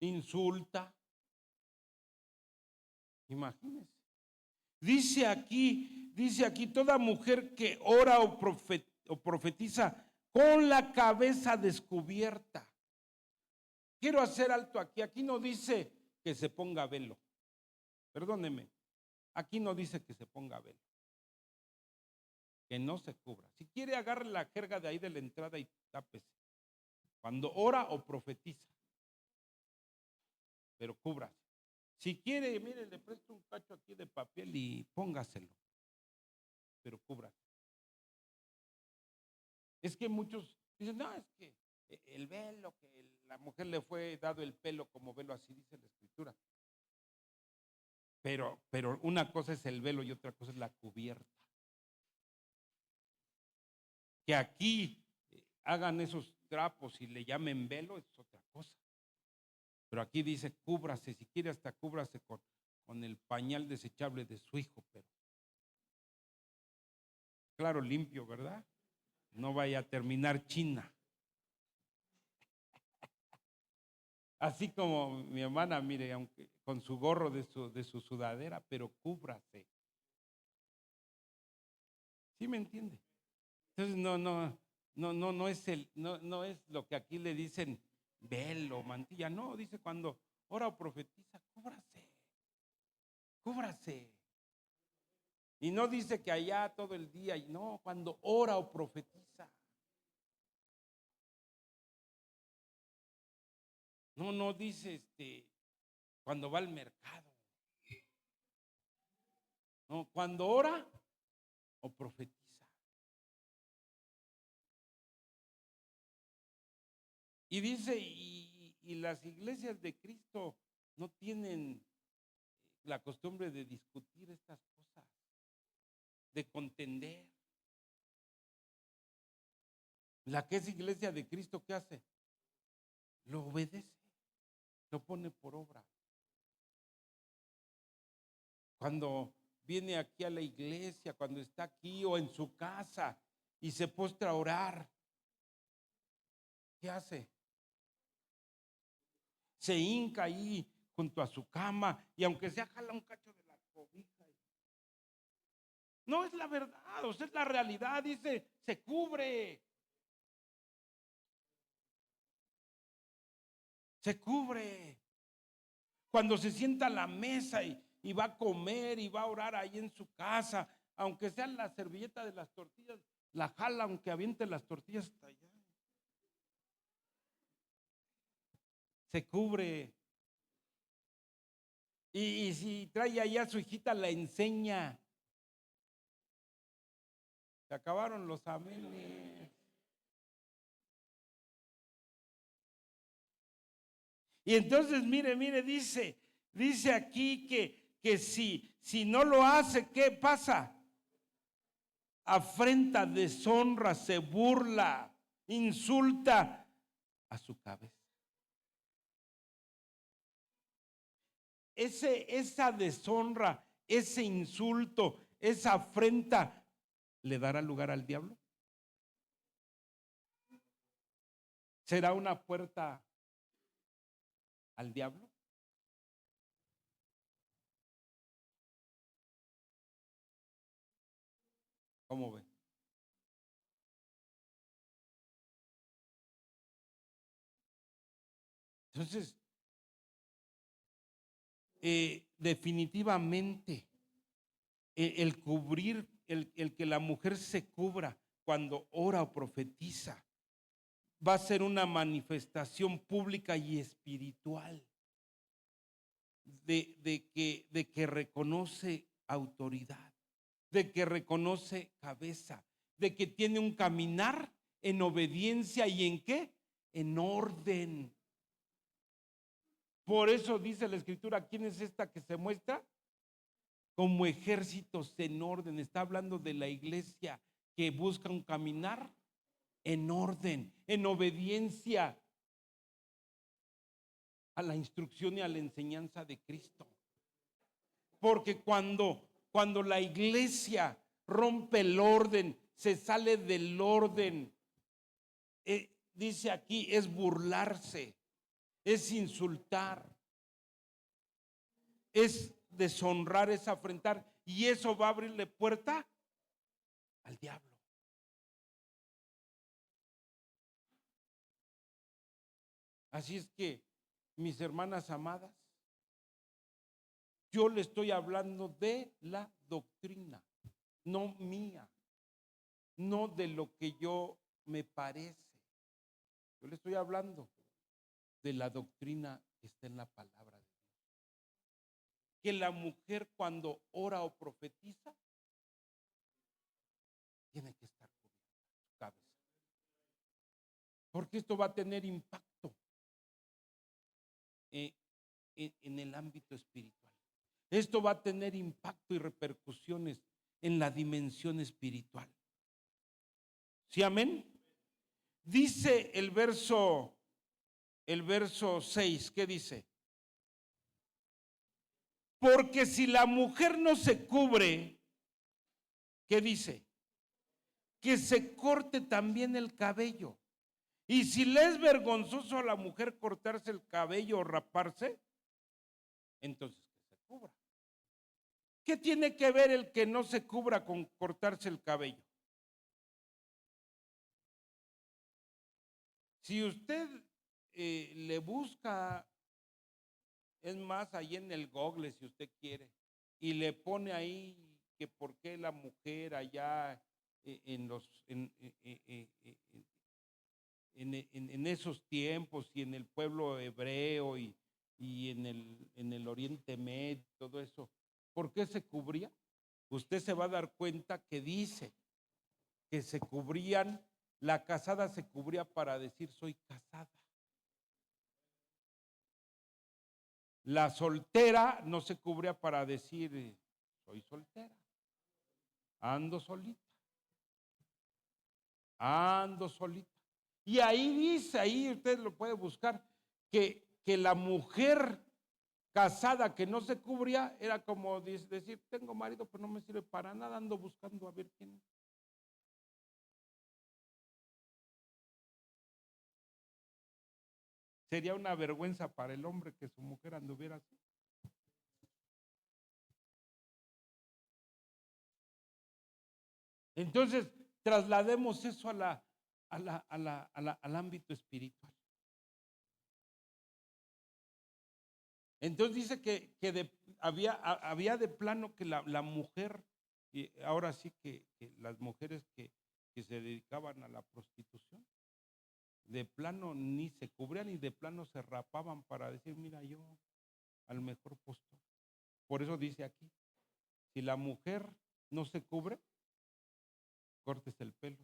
insulta. Imagínense. Dice aquí, toda mujer que ora o profetiza con la cabeza descubierta. Quiero hacer alto aquí. Aquí no dice que se ponga velo. Perdóneme. Aquí no dice que se ponga velo. Que no se cubra. Si quiere, agarre la jerga de ahí de la entrada y tápese. Cuando ora o profetiza. Pero cúbrase. Si quiere, mire, le presto un cacho aquí de papel y póngaselo. Pero cúbrase. Es que muchos dicen, no, es que el velo, que la mujer le fue dado el pelo como velo, así dice la Escritura. Pero una cosa es el velo y otra cosa es la cubierta. Que aquí hagan esos trapos y le llamen velo es otra cosa. Pero aquí dice cúbrase, si quiere hasta cúbrase con el pañal desechable de su hijo, pero claro, limpio, ¿verdad? No vaya a terminar China. Así como mi hermana, mire, aunque con su gorro de su sudadera, pero cúbrase. ¿Sí me entiende? Entonces no es lo que aquí le dicen velo, mantilla, no, dice cuando ora o profetiza, cúbrase, cúbrase. Y no dice que allá todo el día, no, cuando ora o profetiza. No dice cuando va al mercado. No, cuando ora o profetiza. Y dice, y las iglesias de Cristo no tienen la costumbre de discutir estas cosas, de contender. La que es iglesia de Cristo, ¿qué hace? Lo obedece, lo pone por obra. Cuando viene aquí a la iglesia, cuando está aquí o en su casa y se postra a orar, ¿qué hace? Se hinca ahí junto a su cama y aunque sea jala un cacho de la cobija. No es la verdad, o sea, es la realidad, dice, se cubre. Se cubre. Cuando se sienta a la mesa y va a comer y va a orar ahí en su casa, aunque sea la servilleta de las tortillas, la jala aunque aviente las tortillas hasta allá. Se cubre. Y si trae allá a su hijita, la enseña. Se acabaron los amenes. Y entonces, mire, dice aquí que si no lo hace, ¿qué pasa? Afrenta, deshonra, se burla, insulta a su cabeza. Esa deshonra, ese insulto, esa afrenta, ¿le dará lugar al diablo? ¿Será una puerta al diablo? ¿Cómo ve? Entonces, definitivamente, el cubrir, el que la mujer se cubra cuando ora o profetiza, va a ser una manifestación pública y espiritual de que reconoce autoridad, de que reconoce cabeza, de que tiene un caminar en obediencia y en qué, en orden. Por eso dice la escritura, ¿quién es esta que se muestra? Como ejércitos en orden. Está hablando de la iglesia que busca un caminar en orden, en obediencia a la instrucción y a la enseñanza de Cristo. Porque cuando la iglesia rompe el orden, se sale del orden, dice aquí, es burlarse, es insultar, es deshonrar, es afrentar, y eso va a abrirle puerta al diablo. Así es que, mis hermanas amadas, yo le estoy hablando de la doctrina, no mía, no de lo que yo me parece. Yo le estoy hablando de la doctrina que está en la palabra de Dios. Que la mujer cuando ora o profetiza, tiene que estar cubierta su cabeza. Porque esto va a tener impacto en el ámbito espiritual. Esto va a tener impacto y repercusiones en la dimensión espiritual. ¿Sí, amén? Dice el verso 6, ¿qué dice? Porque si la mujer no se cubre, ¿qué dice? Que se corte también el cabello. Y si le es vergonzoso a la mujer cortarse el cabello o raparse, entonces que se cubra. ¿Qué tiene que ver el que no se cubra con cortarse el cabello? Si usted le busca, es más, ahí en el Google, si usted quiere, y le pone ahí que por qué la mujer allá en esos tiempos y en el pueblo hebreo y en el Oriente Medio, todo eso, ¿por qué se cubría? Usted se va a dar cuenta que dice que se cubrían, la casada se cubría para decir soy casada. La soltera no se cubría para decir soy soltera, ando solita, ando solita. Y ahí dice, ahí usted lo puede buscar, que la mujer casada que no se cubría era como decir, tengo marido, pero no me sirve para nada, ando buscando a ver quién es. Sería una vergüenza para el hombre que su mujer anduviera así. Entonces, traslademos eso al ámbito espiritual. Entonces dice que había de plano que la mujer, y ahora sí que las mujeres que se dedicaban a la prostitución, de plano ni se cubrían y de plano se rapaban para decir, mira, yo al mejor postor. Por eso dice aquí, si la mujer no se cubre, córtese el pelo,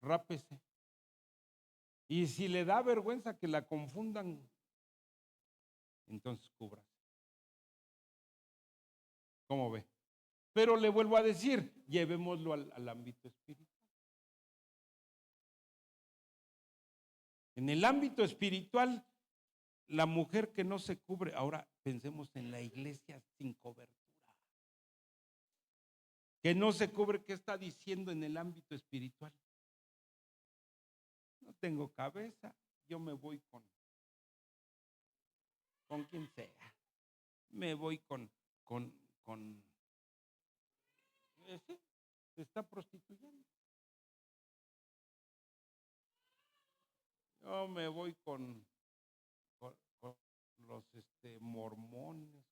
rápese. Y si le da vergüenza que la confundan, entonces cúbrase. ¿Cómo ve? Pero le vuelvo a decir, llevémoslo al ámbito espiritual. En el ámbito espiritual, la mujer que no se cubre, ahora pensemos en la iglesia sin cobertura. Que no se cubre, ¿qué está diciendo en el ámbito espiritual? No tengo cabeza, yo me voy con quien sea. Me voy ese se está prostituyendo. Yo me voy con los mormones,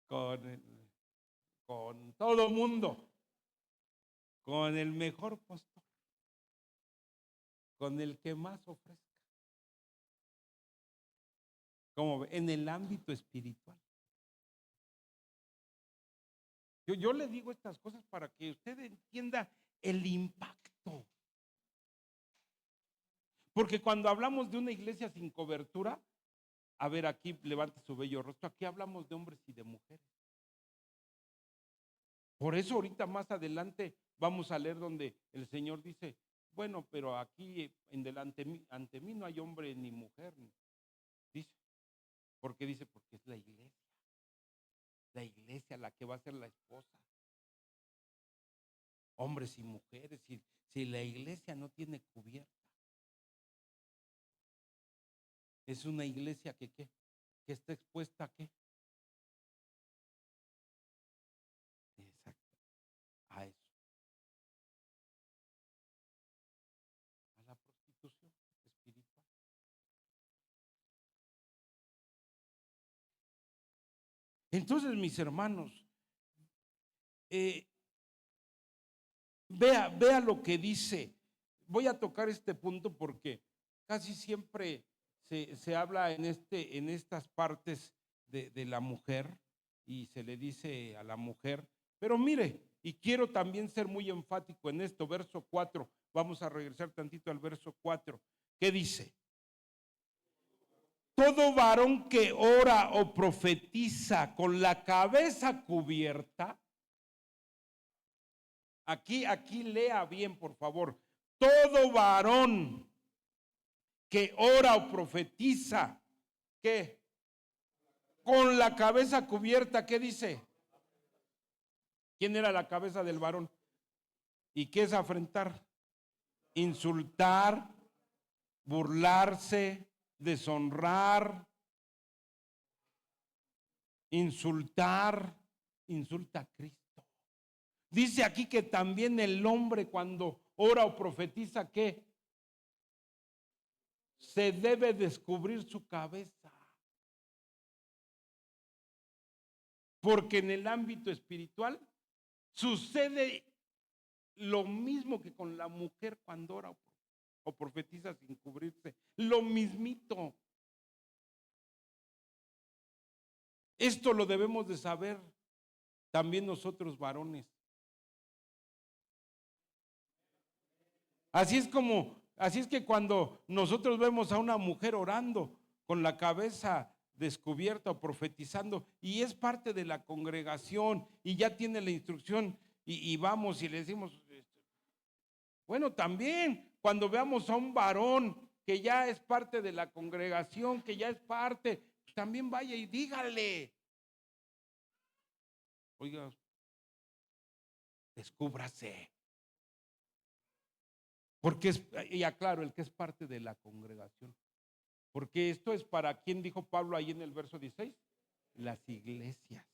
con todo mundo, con el mejor pastor, con el que más ofrezca. Como en el ámbito espiritual. Yo le digo estas cosas para que usted entienda el impacto. Porque cuando hablamos de una iglesia sin cobertura, a ver, aquí levante su bello rostro, aquí hablamos de hombres y de mujeres. Por eso ahorita más adelante vamos a leer donde el Señor dice, bueno, pero aquí ante mí no hay hombre ni mujer, dice. ¿Por qué dice? Porque es la iglesia la que va a ser la esposa. Hombres y mujeres, si la iglesia no tiene cubierta, es una iglesia que está expuesta a qué. Exacto, a eso, a la prostitución espiritual. Entonces, mis hermanos, vea lo que dice. Voy a tocar este punto porque casi siempre se habla en estas partes de la mujer y se le dice a la mujer, pero mire, y quiero también ser muy enfático en esto, verso 4, vamos a regresar tantito al verso 4, ¿qué dice? todo varón que ora o profetiza con la cabeza cubierta, aquí lea bien, por favor. Todo varón que ora o profetiza, ¿qué? Con la cabeza cubierta, ¿qué dice? ¿Quién era la cabeza del varón? ¿Y qué es afrentar? Insultar, burlarse, deshonrar, insulta a Cristo. Dice aquí que también el hombre cuando ora o profetiza, ¿qué? Se debe descubrir su cabeza. Porque en el ámbito espiritual sucede lo mismo que con la mujer cuando ora o profetiza sin cubrirse. Lo mismito. Esto lo debemos de saber también nosotros varones. Así es que cuando nosotros vemos a una mujer orando con la cabeza descubierta o profetizando y es parte de la congregación y ya tiene la instrucción y vamos y le decimos, bueno, también cuando veamos a un varón que ya es parte de la congregación, que ya es parte, también vaya y dígale, oiga, descúbrase. Porque y aclaro, el que es parte de la congregación. Porque esto es para quien dijo Pablo ahí en el verso 16, las iglesias.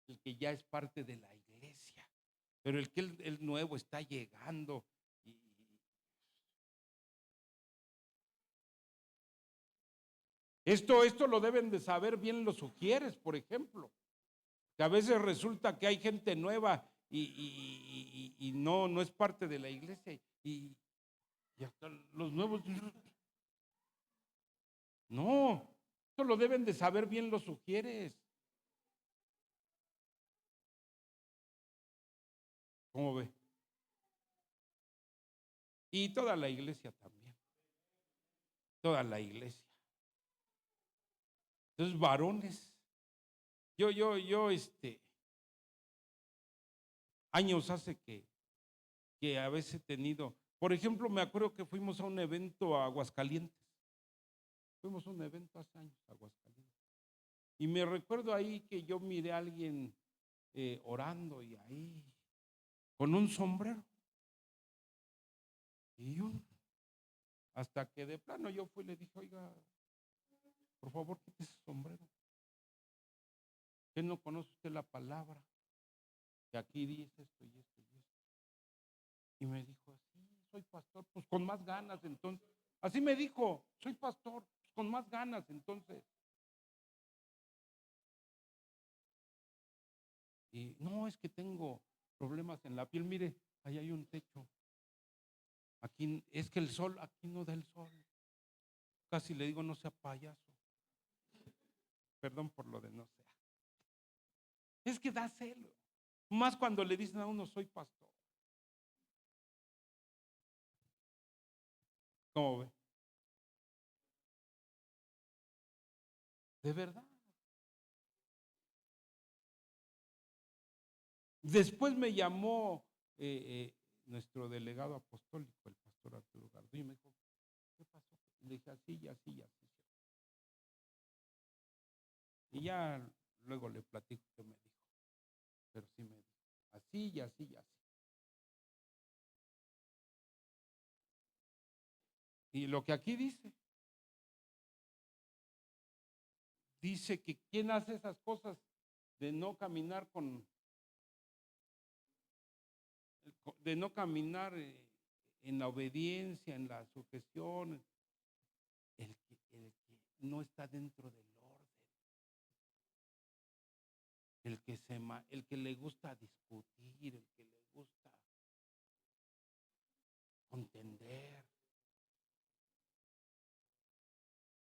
El que ya es parte de la iglesia. Pero el que el nuevo está llegando. Esto lo deben de saber bien los sugieres, por ejemplo. Que a veces resulta que hay gente nueva y no es parte de la iglesia. Y hasta los nuevos. No, eso lo deben de saber bien los sugieres. ¿Cómo ve? Y toda la iglesia también. Toda la iglesia. Entonces, varones. Yo, años hace que a veces he tenido. Por ejemplo, me acuerdo que fuimos a un evento a Aguascalientes. Fuimos a un evento hace años a Aguascalientes. Y me recuerdo ahí que yo miré a alguien orando y ahí con un sombrero. Y yo, hasta que de plano yo fui y le dije, oiga, por favor, quite ese sombrero. ¿Qué no conoce usted la palabra? Que aquí dice esto y esto y esto. Y me dijo, sí, soy pastor, pues con más ganas entonces. Así me dijo, soy pastor, pues con más ganas entonces. Y no, es que tengo problemas en la piel. Mire, ahí hay un techo. Aquí es que el sol, aquí no da el sol. Casi le digo, no sea payaso. Perdón por lo de no sea. Es que da celo. Más cuando le dicen a uno, soy pastor. ¿Cómo ve? De verdad. Después me llamó nuestro delegado apostólico, el pastor Arturo Gardillo, y me dijo, ¿qué pasó? Le dije, así y así y así. Y ya luego le platico qué me dijo. Pero sí me dijo, así y así y así. Y lo que aquí dice que quién hace esas cosas de no caminar de no caminar en la obediencia, en la sujeción, el que no está dentro del orden, el que le gusta discutir, el que le gusta contender,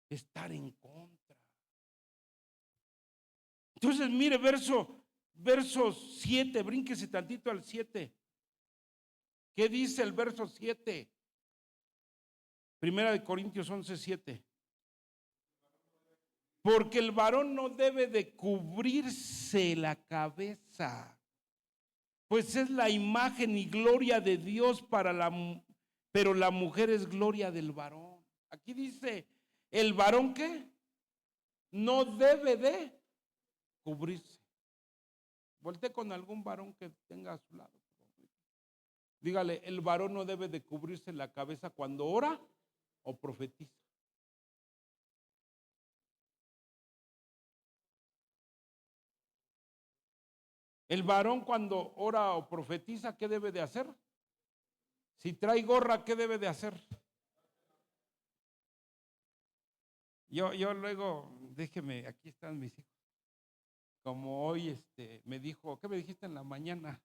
estar en contra. Entonces, mire, verso 7, brínquese tantito al 7. ¿Qué dice el verso 7? Primera de Corintios 11:7. Porque el varón no debe de cubrirse la cabeza, pues es la imagen y gloria de Dios pero la mujer es gloria del varón. Aquí dice, el varón ¿qué? No debe de cubrirse. Voltea con algún varón que tenga a su lado. Dígale, el varón no debe de cubrirse la cabeza cuando ora o profetiza. El varón cuando ora o profetiza, ¿qué debe de hacer? Si trae gorra, ¿qué debe de hacer? Yo luego, déjeme, aquí están mis hijos. Como hoy me dijo, ¿qué me dijiste en la mañana?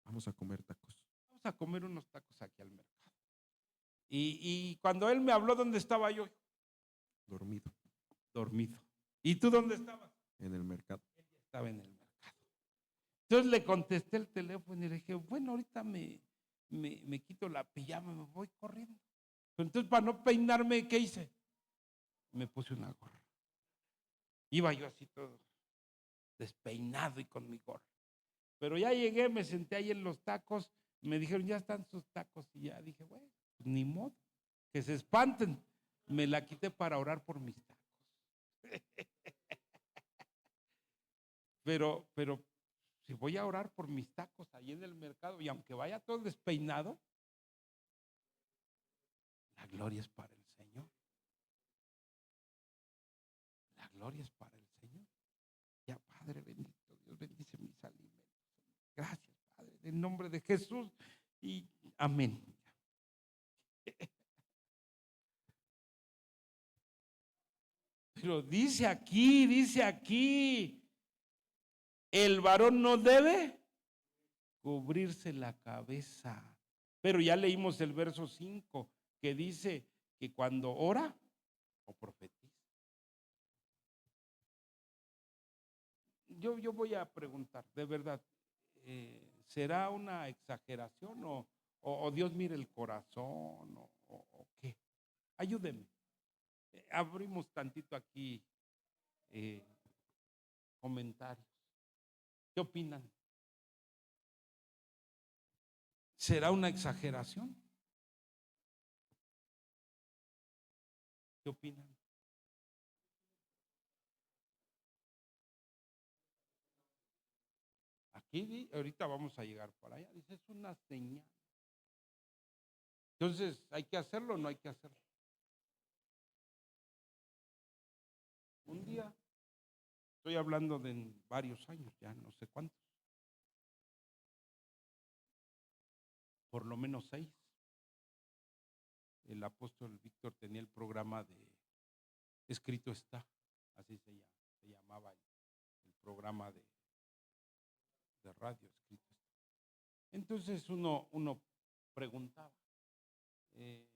Vamos a comer tacos. Vamos a comer unos tacos aquí al mercado. Y cuando él me habló, ¿dónde estaba yo? Dormido. Dormido. ¿Y tú dónde estabas? En el mercado. Estaba en el mercado. Entonces le contesté el teléfono y le dije, bueno, ahorita me quito la pijama, me voy corriendo. Entonces, para no peinarme, ¿qué hice? Me puse una gorra. Iba yo así todo despeinado y con mi gorra. Pero ya llegué, me senté ahí en los tacos, me dijeron, ya están sus tacos. Y ya dije, bueno, pues ni modo, que se espanten. Me la quité para orar por mis tacos. Pero si voy a orar por mis tacos ahí en el mercado, y aunque vaya todo despeinado, la gloria es para el Señor. La gloria es para el Señor. Ya, Padre bendito, Dios bendice mis alimentos. Gracias, Padre, en el nombre de Jesús. Y amén. Pero dice aquí, el varón no debe cubrirse la cabeza. Pero ya leímos el verso 5 que dice que cuando ora o profetiza. Yo voy a preguntar, de verdad, ¿será una exageración o Dios mire el corazón o qué? Ayúdenme. Abrimos tantito aquí eh, comentarios. ¿Qué opinan? ¿Será una exageración? ¿Qué opinan? Aquí ahorita vamos a llegar para allá. Dice, es una señal. Entonces, ¿hay que hacerlo o no hay que hacerlo? Un día, estoy hablando de varios años, ya no sé cuántos, por lo menos 6. El apóstol Víctor tenía el programa de Escrito está, así se llamaba el programa de radio, Escrito está. Entonces uno preguntaba, eh,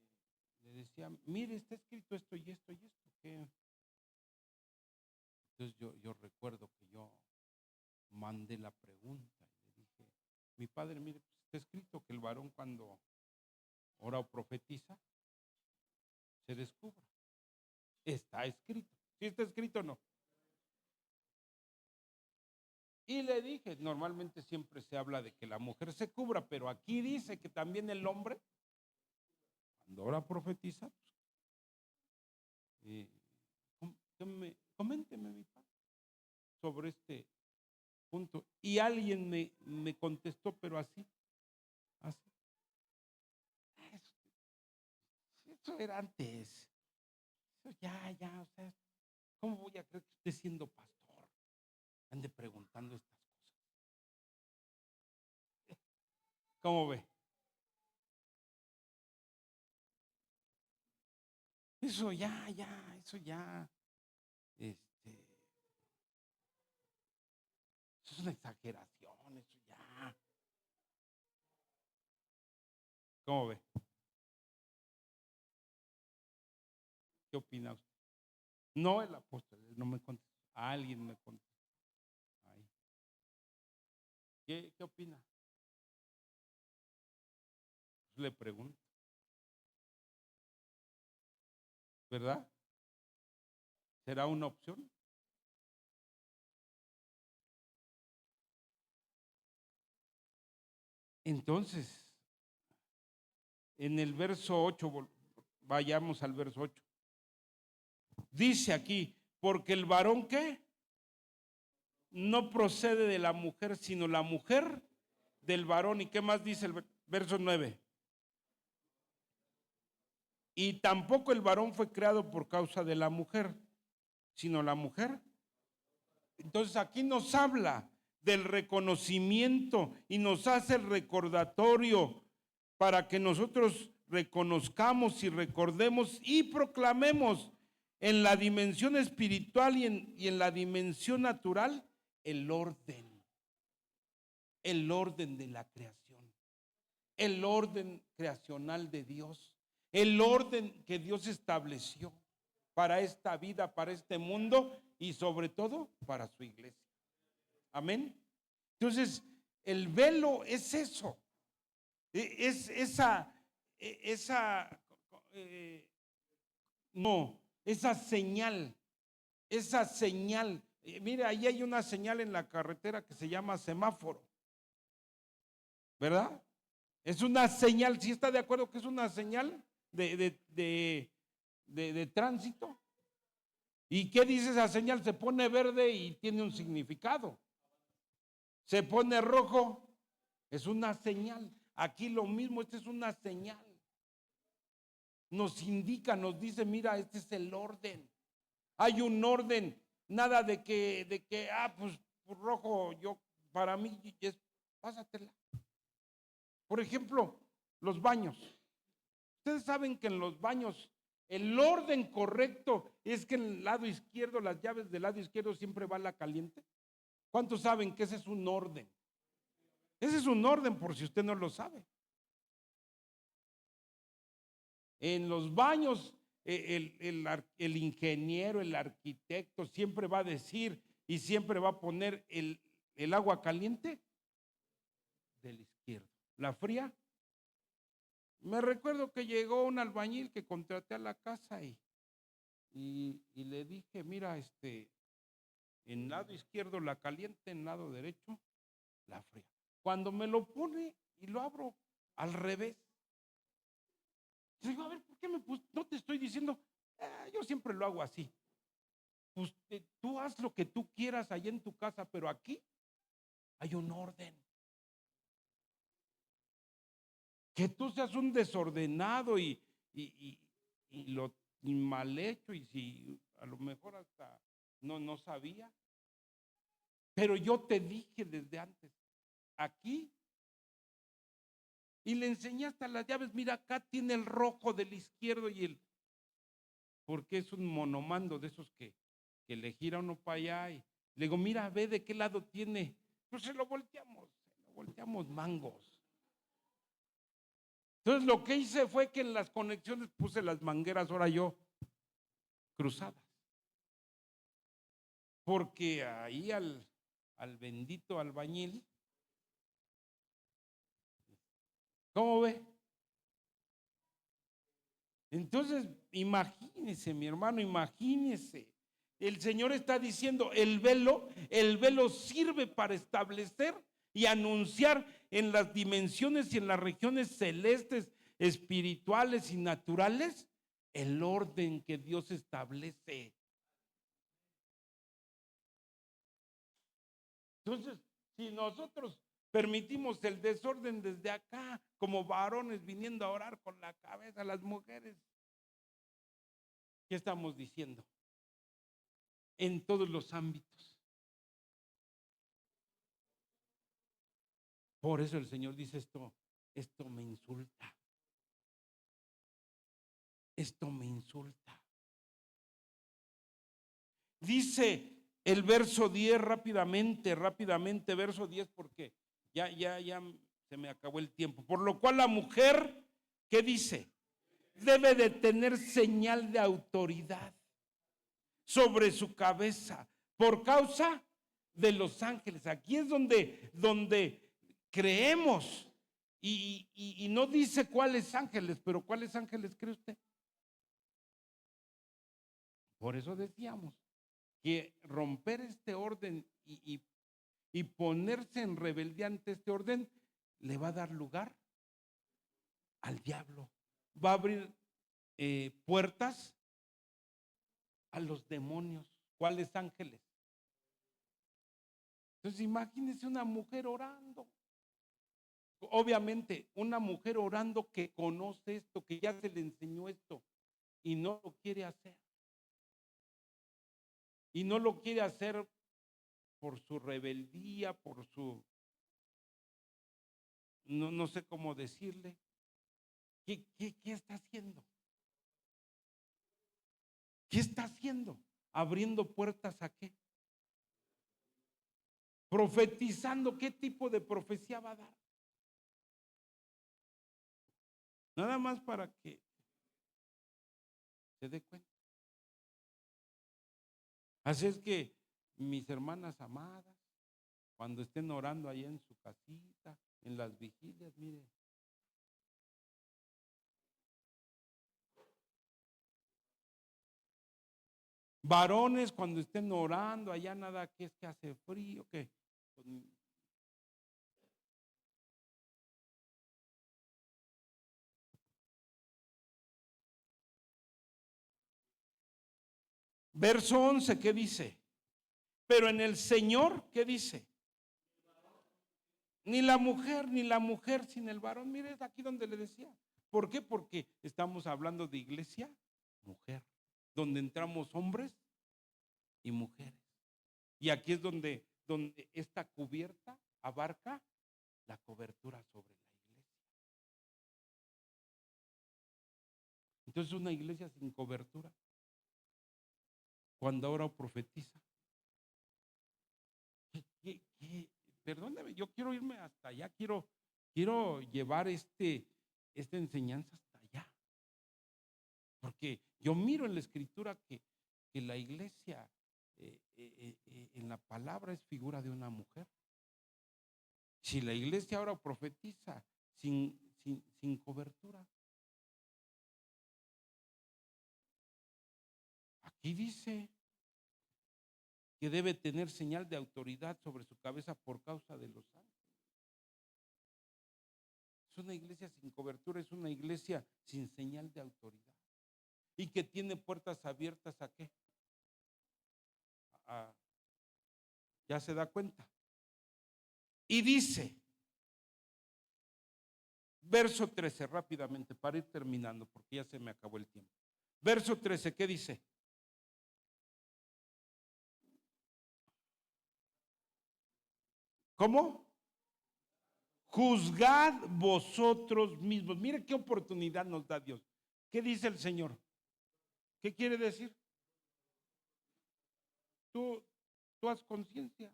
le decía, mire, está escrito esto y esto y esto, ¿qué? Entonces yo recuerdo que yo mandé la pregunta y le dije, mi padre, mire, pues está escrito que el varón cuando ora o profetiza, se descubra. Está escrito. ¿Sí está escrito o no? Y le dije, normalmente siempre se habla de que la mujer se cubra, pero aquí dice que también el hombre, cuando ora profetiza, pues, coménteme, mi padre, sobre este punto. Y alguien me contestó, pero así. Eso era antes. Eso ya, o sea, ¿cómo voy a creer que usted siendo pastor ande preguntando estas cosas? ¿Cómo ve? Eso eso es una exageración, eso ya. ¿Cómo ve? ¿Qué opina usted? No el apóstol, no me contestó. Alguien me contestó. Ahí. ¿Qué opina? Pues le pregunto, ¿verdad? ¿Será una opción? Entonces, en el verso 8, vayamos al verso 8. Dice aquí, porque el varón ¿qué? No procede de la mujer, sino la mujer del varón. ¿Y qué más dice el verso 9? Y tampoco el varón fue creado por causa de la mujer, sino la mujer. Entonces aquí nos habla del reconocimiento y nos hace el recordatorio para que nosotros reconozcamos y recordemos y proclamemos en la dimensión espiritual y en la dimensión natural el orden de la creación, el orden creacional de Dios, el orden que Dios estableció para esta vida, para este mundo y sobre todo para su iglesia. Amén. Entonces, el velo es eso, es esa señal, esa señal. Mire, ahí hay una señal en la carretera que se llama semáforo, ¿verdad? Es una señal, ¿sí está de acuerdo que es una señal de tránsito? ¿Y qué dice esa señal? Se pone verde y tiene un significado. Se pone rojo, es una señal. Aquí lo mismo, esta es una señal. Nos indica, nos dice, mira, este es el orden. Hay un orden, nada de que, pues rojo, para mí es, pásatela. Por ejemplo, los baños. Ustedes saben que en los baños el orden correcto es que en el lado izquierdo, las llaves del lado izquierdo siempre va la caliente. ¿Cuántos saben que ese es un orden? Ese es un orden por si usted no lo sabe. En los baños, el ingeniero, el arquitecto siempre va a decir y siempre va a poner el agua caliente del izquierdo. La fría. Me recuerdo que llegó un albañil que contraté a la casa y le dije, mira, en lado izquierdo la caliente, en lado derecho la fría. Cuando me lo pone y lo abro al revés, digo, a ver, ¿por qué no te estoy diciendo? Yo siempre lo hago así. Pues tú haz lo que tú quieras allá en tu casa, pero aquí hay un orden. Que tú seas un desordenado y mal hecho, y si a lo mejor hasta no sabía, pero yo te dije desde antes, aquí, y le enseñé hasta las llaves, mira, acá tiene el rojo del izquierdo porque es un monomando de esos que le gira uno para allá, y le digo, mira, ve de qué lado tiene, pues se lo volteamos mangos. Entonces lo que hice fue que en las conexiones puse las mangueras, ahora yo, cruzadas. Porque ahí al bendito albañil, ¿cómo ve? Entonces, imagínese, mi hermano, imagínese. El Señor está diciendo, el velo sirve para establecer y anunciar en las dimensiones y en las regiones celestes, espirituales y naturales, el orden que Dios establece. Entonces, si nosotros permitimos el desorden desde acá, como varones viniendo a orar con la cabeza, las mujeres, ¿qué estamos diciendo? En todos los ámbitos. Por eso el Señor dice esto me insulta. Esto me insulta. Dice el verso 10 rápidamente, verso 10, porque ya se me acabó el tiempo. Por lo cual la mujer, ¿qué dice? Debe de tener señal de autoridad sobre su cabeza por causa de los ángeles. Aquí es donde creemos y no dice cuáles ángeles, pero ¿cuáles ángeles cree usted? Por eso decíamos que romper este orden y ponerse en rebeldía ante este orden le va a dar lugar al diablo. Va a abrir puertas a los demonios. ¿Cuáles ángeles? Entonces imagínense una mujer orando. Obviamente, una mujer orando que conoce esto, que ya se le enseñó esto y no lo quiere hacer. Y no lo quiere hacer por su rebeldía, por su, no sé cómo decirle. ¿Qué está haciendo? ¿Qué está haciendo? Abriendo puertas ¿a qué? Profetizando. ¿Qué tipo de profecía va a dar? Nada más para que se dé cuenta. Así es que mis hermanas amadas, cuando estén orando allá en su casita, en las vigilias, mire. Varones, cuando estén orando allá, nada que es que hace frío, que verso 11, ¿qué dice? Pero en el Señor, ¿qué dice? Ni la mujer sin el varón. Mire, es aquí donde le decía. ¿Por qué? Porque estamos hablando de iglesia, mujer, donde entramos hombres y mujeres. Y aquí es donde esta cubierta abarca la cobertura sobre la iglesia. Entonces una iglesia sin cobertura, cuando ahora profetiza, perdóneme, yo quiero irme hasta allá, quiero llevar esta enseñanza hasta allá. Porque yo miro en la escritura que la iglesia en la palabra es figura de una mujer. Si la iglesia ahora profetiza sin cobertura, aquí dice que debe tener señal de autoridad sobre su cabeza por causa de los ángeles. Es una iglesia sin cobertura, es una iglesia sin señal de autoridad. Y que tiene puertas abiertas ¿a qué? ¿Ya se da cuenta? Y dice, verso 13, rápidamente, para ir terminando, porque ya se me acabó el tiempo. Verso 13, ¿qué dice? ¿Cómo? Juzgad vosotros mismos. Mire qué oportunidad nos da Dios. ¿Qué dice el Señor? ¿Qué quiere decir? Tú haz conciencia.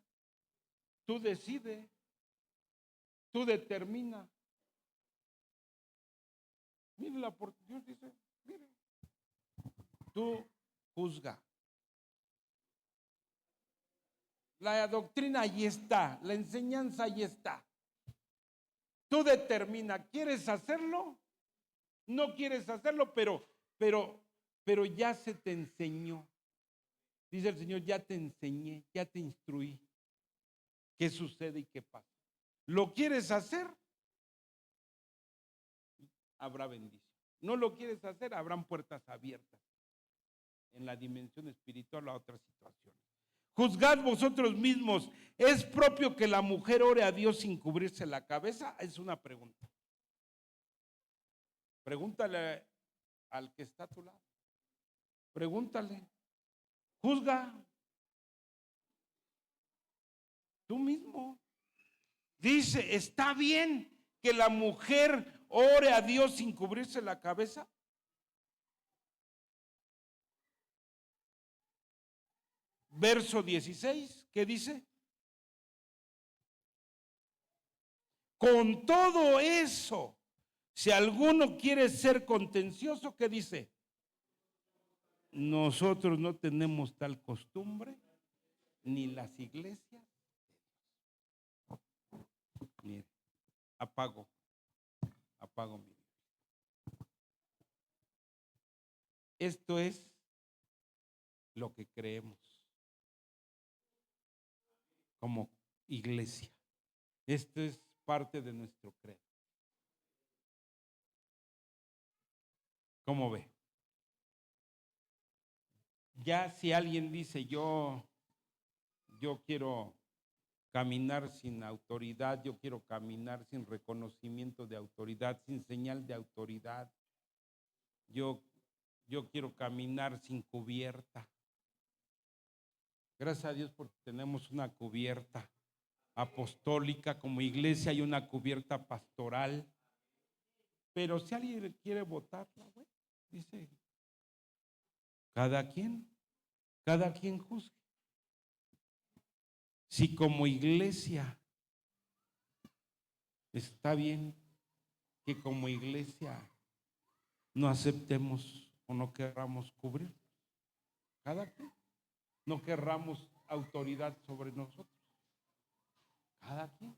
Tú decides. Tú determina. Mire la oportunidad, dice, mire. Tú juzga. La doctrina ahí está, la enseñanza ahí está. Tú determina, ¿quieres hacerlo? No quieres hacerlo, pero ya se te enseñó. Dice el Señor, ya te enseñé, ya te instruí. ¿Qué sucede y qué pasa? ¿Lo quieres hacer? Habrá bendición. ¿No lo quieres hacer? Habrán puertas abiertas en la dimensión espiritual a otras situaciones. Juzgad vosotros mismos. ¿Es propio que la mujer ore a Dios sin cubrirse la cabeza? Es una pregunta. Pregúntale al que está a tu lado. Pregúntale. Juzga. Tú mismo. Dice, ¿está bien que la mujer ore a Dios sin cubrirse la cabeza? Verso 16, ¿qué dice? Con todo eso, si alguno quiere ser contencioso, ¿qué dice? Nosotros no tenemos tal costumbre, ni las iglesias. Mire, apago mi vida. Esto es lo que creemos como iglesia. Esto es parte de nuestro credo. ¿Cómo ve? Ya si alguien dice yo quiero caminar sin autoridad, yo quiero caminar sin reconocimiento de autoridad, sin señal de autoridad, yo quiero caminar sin cubierta. Gracias a Dios porque tenemos una cubierta apostólica como iglesia y una cubierta pastoral. Pero si alguien quiere votarla, bueno, dice, cada quien juzgue. Si como iglesia está bien que como iglesia no aceptemos o no querramos cubrir, cada quien, no querramos autoridad sobre nosotros, cada quien.